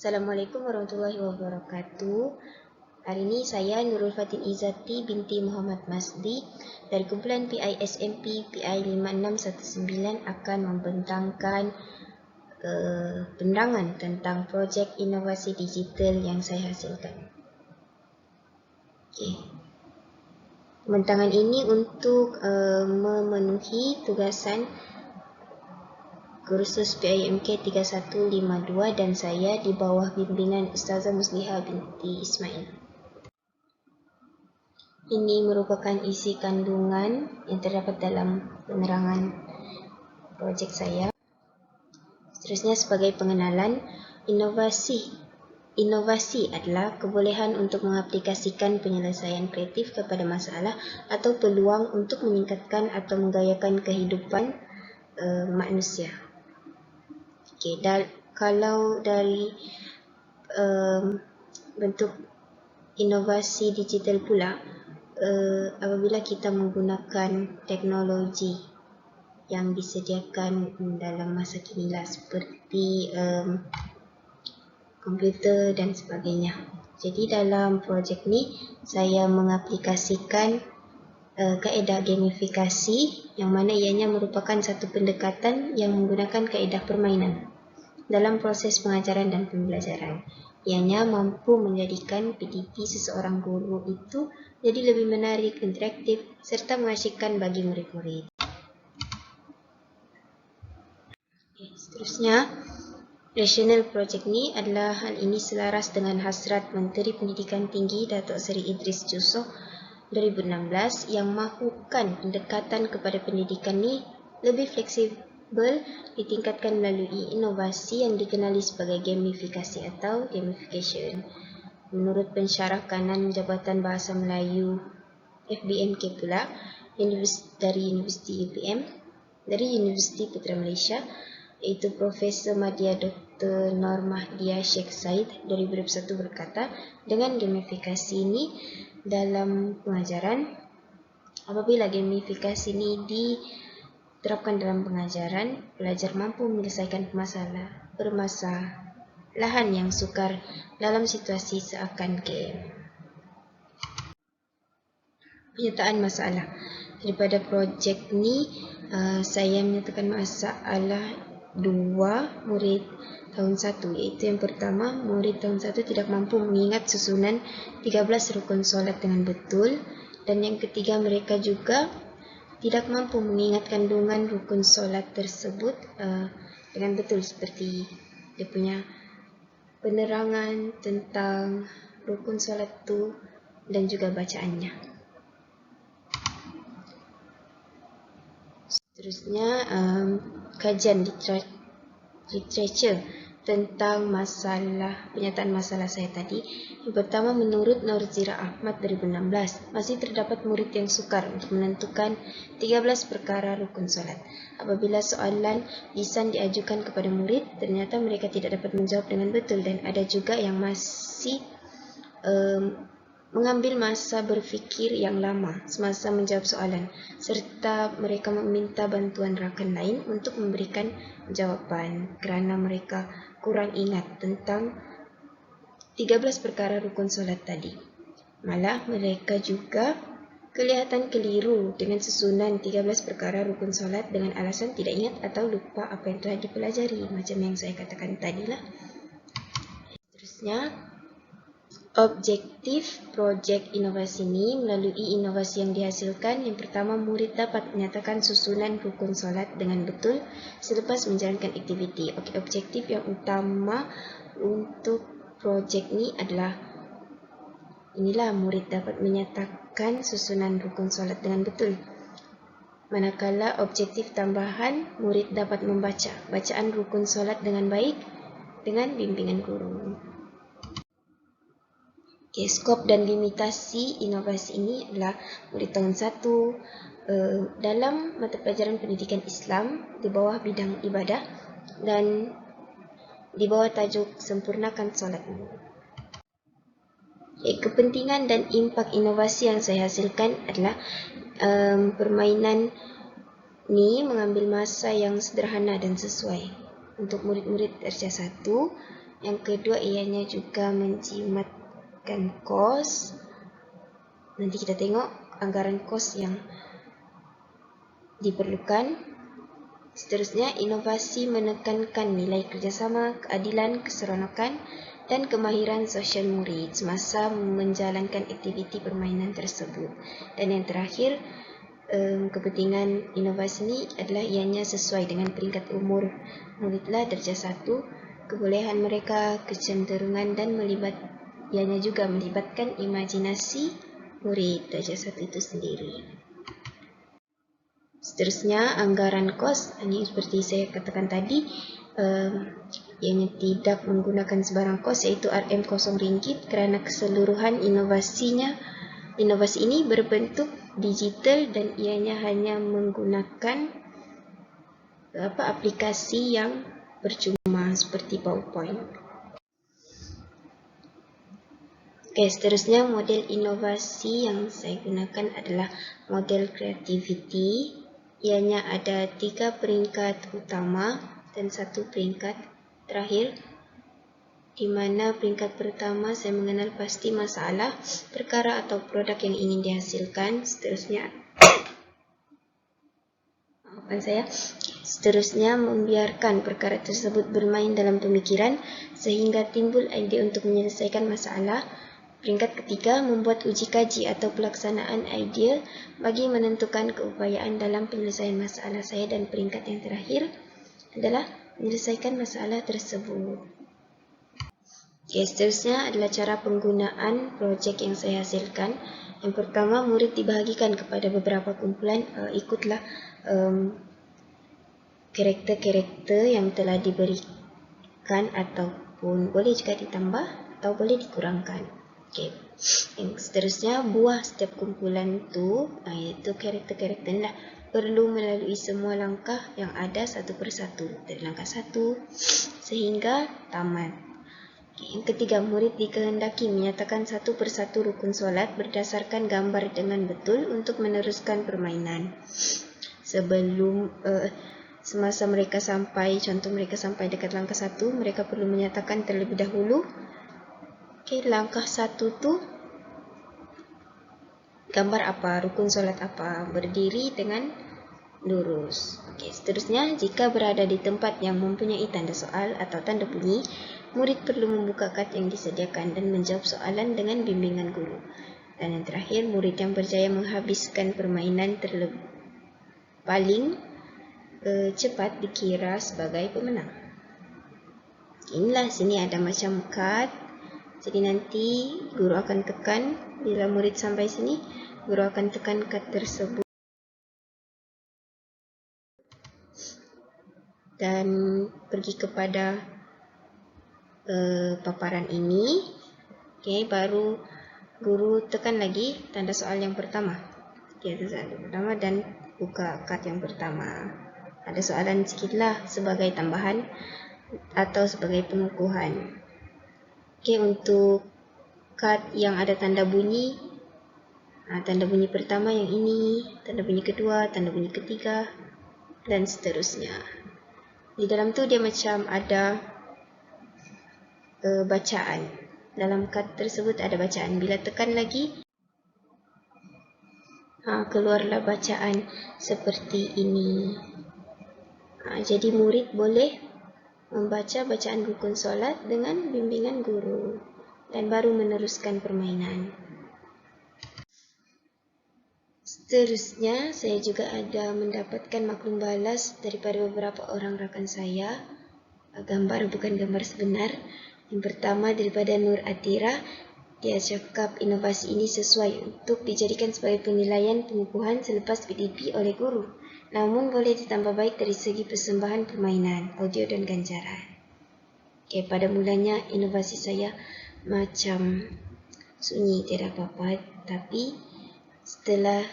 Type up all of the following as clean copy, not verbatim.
Assalamualaikum warahmatullahi wabarakatuh. Hari ini saya Nurul Fatin Izzati binti Muhammad Masdi dari kumpulan PISMP PI 5619 akan membentangkan penerangan tentang projek inovasi digital yang saya hasilkan. Pembentangan ini untuk memenuhi tugasan kursus PIMK 3152 dan saya di bawah bimbingan Ustazah Muslihah binti Ismail. Ini merupakan isi kandungan yang terdapat dalam penerangan projek saya. Seterusnya sebagai pengenalan, inovasi adalah kebolehan untuk mengaplikasikan penyelesaian kreatif kepada masalah atau peluang untuk meningkatkan atau menggayakan kehidupan manusia. Kalau dari bentuk inovasi digital pula, apabila kita menggunakan teknologi yang disediakan dalam masa kini lah, seperti komputer dan sebagainya. Jadi dalam projek ni saya mengaplikasikan kaedah gamifikasi yang mana ianya merupakan satu pendekatan yang menggunakan kaedah permainan dalam proses pengajaran dan pembelajaran. Ianya mampu menjadikan PDP seseorang guru itu jadi lebih menarik, interaktif serta mengasyikkan bagi murid-murid. Seterusnya, rasional projek ni adalah hal ini selaras dengan hasrat Menteri Pendidikan Tinggi Datuk Seri Idris Jussof 2016 yang mahukan pendekatan kepada pendidikan ni lebih fleksibel ditingkatkan melalui inovasi yang dikenali sebagai gamifikasi atau gamification. Menurut pensyarah kanan Jabatan Bahasa Melayu FBMK pula dari Universiti UPM, dari Universiti Putra Malaysia, iaitu Profesor Madya Dr. Nur Mahdia Sheikh Said 2021 berkata, dengan gamifikasi ini dalam pengajaran, apabila gamifikasi ini diterapkan dalam pengajaran, pelajar mampu menyelesaikan permasalahan yang sukar dalam situasi seakan game. Penyertaan masalah. Daripada projek ni, saya menyatakan masalah 2 murid tahun 1, iaitu yang pertama, murid tahun 1 tidak mampu mengingat susunan 13 rukun solat dengan betul, dan yang ketiga, mereka juga tidak mampu mengingat kandungan rukun solat tersebut dengan betul, seperti dia punya penerangan tentang rukun solat tu dan juga bacaannya. Seterusnya, kajian literature tentang penyataan masalah saya tadi. Yang pertama, menurut Nurzira Ahmad 2016, masih terdapat murid yang sukar untuk menentukan 13 perkara rukun solat. Apabila soalan lisan diajukan kepada murid, ternyata mereka tidak dapat menjawab dengan betul, dan ada juga yang masih mengambil masa berfikir yang lama semasa menjawab soalan, serta mereka meminta bantuan rakan lain untuk memberikan jawapan kerana mereka kurang ingat tentang 13 perkara rukun solat tadi. Malah mereka juga kelihatan keliru dengan susunan 13 perkara rukun solat dengan alasan tidak ingat atau lupa apa yang telah dipelajari, macam yang saya katakan tadilah. Seterusnya, objektif projek inovasi ini melalui inovasi yang dihasilkan. Yang pertama, murid dapat menyatakan susunan rukun solat dengan betul selepas menjalankan aktiviti. Objektif yang utama untuk projek ini adalah murid dapat menyatakan susunan rukun solat dengan betul. Manakala objektif tambahan, murid dapat membaca bacaan rukun solat dengan baik dengan bimbingan guru. Skop dan limitasi inovasi ini adalah murid tahun 1 dalam mata pelajaran pendidikan Islam di bawah bidang ibadah dan di bawah tajuk sempurnakan solatmu. Kepentingan dan impak inovasi yang saya hasilkan adalah permainan ni mengambil masa yang sederhana dan sesuai untuk murid-murid darjah 1 Yang kedua, ianya juga menjimatkan kos. Nanti kita tengok anggaran kos yang diperlukan. Seterusnya, inovasi menekankan nilai kerjasama, keadilan, keseronokan, dan kemahiran sosial murid semasa menjalankan aktiviti permainan tersebut. Dan yang terakhir, kepentingan inovasi ini adalah ianya sesuai dengan peringkat umur muridlah darjah 1, kebolehan mereka, kecenderungan dan ianya juga melibatkan imajinasi murid darjah 1 itu sendiri. Seterusnya, anggaran kos, ini seperti saya katakan tadi, ianya tidak menggunakan sebarang kos, iaitu RM0 kerana keseluruhan inovasi ini berbentuk digital dan ianya hanya menggunakan aplikasi yang percuma seperti PowerPoint. Okey, seterusnya model inovasi yang saya gunakan adalah model creativity. Ianya ada 3 peringkat utama dan 1 peringkat terakhir, di mana peringkat pertama saya mengenal pasti masalah, perkara atau produk yang ingin dihasilkan. Seterusnya membiarkan perkara tersebut bermain dalam pemikiran sehingga timbul ide untuk menyelesaikan masalah. Peringkat ketiga, membuat uji kaji atau pelaksanaan idea bagi menentukan keupayaan dalam penyelesaian masalah saya. Dan peringkat yang terakhir adalah menyelesaikan masalah tersebut. Okay, seterusnya adalah cara penggunaan projek yang saya hasilkan. Yang pertama, murid dibahagikan kepada beberapa kumpulan. Ikutlah karakter-karakter yang telah diberikan ataupun boleh juga ditambah atau boleh dikurangkan. Okay. Yang seterusnya, buah setiap kumpulan itu, iaitu karakter-karakter lah, perlu melalui semua langkah yang ada satu persatu, dari langkah 1 sehingga tamat. Okay. Yang ketiga, murid dikehendaki menyatakan satu persatu rukun solat berdasarkan gambar dengan betul untuk meneruskan permainan. Semasa mereka sampai dekat langkah 1, mereka perlu menyatakan terlebih dahulu. Okay, langkah 1 tu gambar apa, rukun solat apa, berdiri dengan lurus. Okay, seterusnya, jika berada di tempat yang mempunyai tanda soal atau tanda bunyi, murid perlu membuka kad yang disediakan dan menjawab soalan dengan bimbingan guru. Dan yang terakhir, murid yang berjaya menghabiskan permainan paling cepat dikira sebagai pemenang. Inilah, sini ada macam kad. Jadi nanti guru akan tekan, bila murid sampai sini, guru akan tekan kad tersebut dan pergi kepada paparan ini. Okay, baru guru tekan lagi tanda soal yang pertama. Okay, tanda soal yang pertama dan buka kad yang pertama. Ada soalan sikitlah sebagai tambahan atau sebagai pengukuhan. Okay, untuk kad yang ada tanda bunyi pertama yang ini, tanda bunyi kedua, tanda bunyi ketiga, dan seterusnya. Di dalam tu dia macam ada bacaan. Dalam kad tersebut ada bacaan. Bila tekan lagi, keluarlah bacaan seperti ini. Jadi murid boleh membaca bacaan rukun solat dengan bimbingan guru dan baru meneruskan permainan. Seterusnya, saya juga ada mendapatkan maklum balas daripada beberapa orang rakan saya. Gambar bukan gambar sebenar. Yang pertama daripada Nur Atira. Dia cakap inovasi ini sesuai untuk dijadikan sebagai penilaian pengukuhan selepas PDP oleh guru. Namun boleh ditambah baik dari segi persembahan permainan, audio dan ganjaran. Okay, pada mulanya inovasi saya macam sunyi, tidak apa-apa. Tapi setelah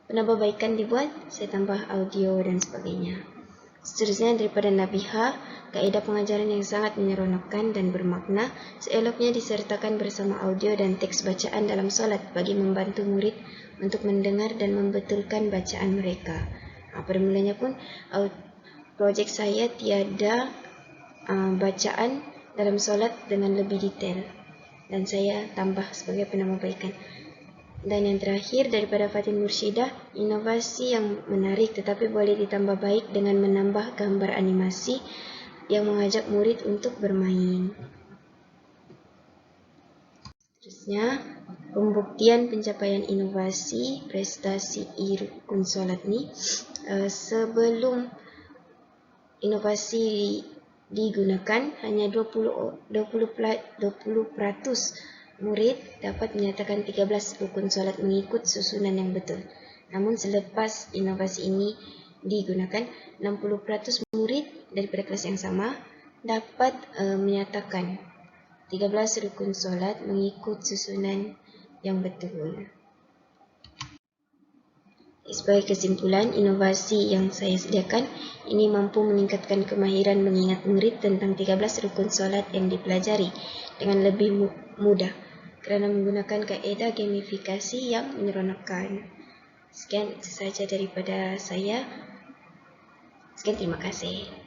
penambahbaikan dibuat, saya tambah audio dan sebagainya. Seterusnya daripada Nabiha, kaedah pengajaran yang sangat menyeronokkan dan bermakna, seeloknya disertakan bersama audio dan teks bacaan dalam solat bagi membantu murid untuk mendengar dan membetulkan bacaan mereka. Pada mulanya pun projek saya tiada bacaan dalam solat dengan lebih detail, dan saya tambah sebagai penambahbaikan. Dan yang terakhir daripada Fatin Murshidah, inovasi yang menarik tetapi boleh ditambah baik dengan menambah gambar animasi yang mengajak murid untuk bermain. Seterusnya, pembuktian pencapaian inovasi prestasi rukun solat ni. Sebelum inovasi digunakan, hanya 20% murid dapat menyatakan 13 rukun solat mengikut susunan yang betul. Namun selepas inovasi ini digunakan, 60% murid daripada kelas yang sama dapat menyatakan 13 rukun solat mengikut susunan yang betul. Sebagai kesimpulan, inovasi yang saya sediakan ini mampu meningkatkan kemahiran mengingat murid tentang 13 rukun solat yang dipelajari dengan lebih mudah kerana menggunakan kaedah gamifikasi yang menyeronokkan. Sekian sahaja daripada saya. Sekian, terima kasih.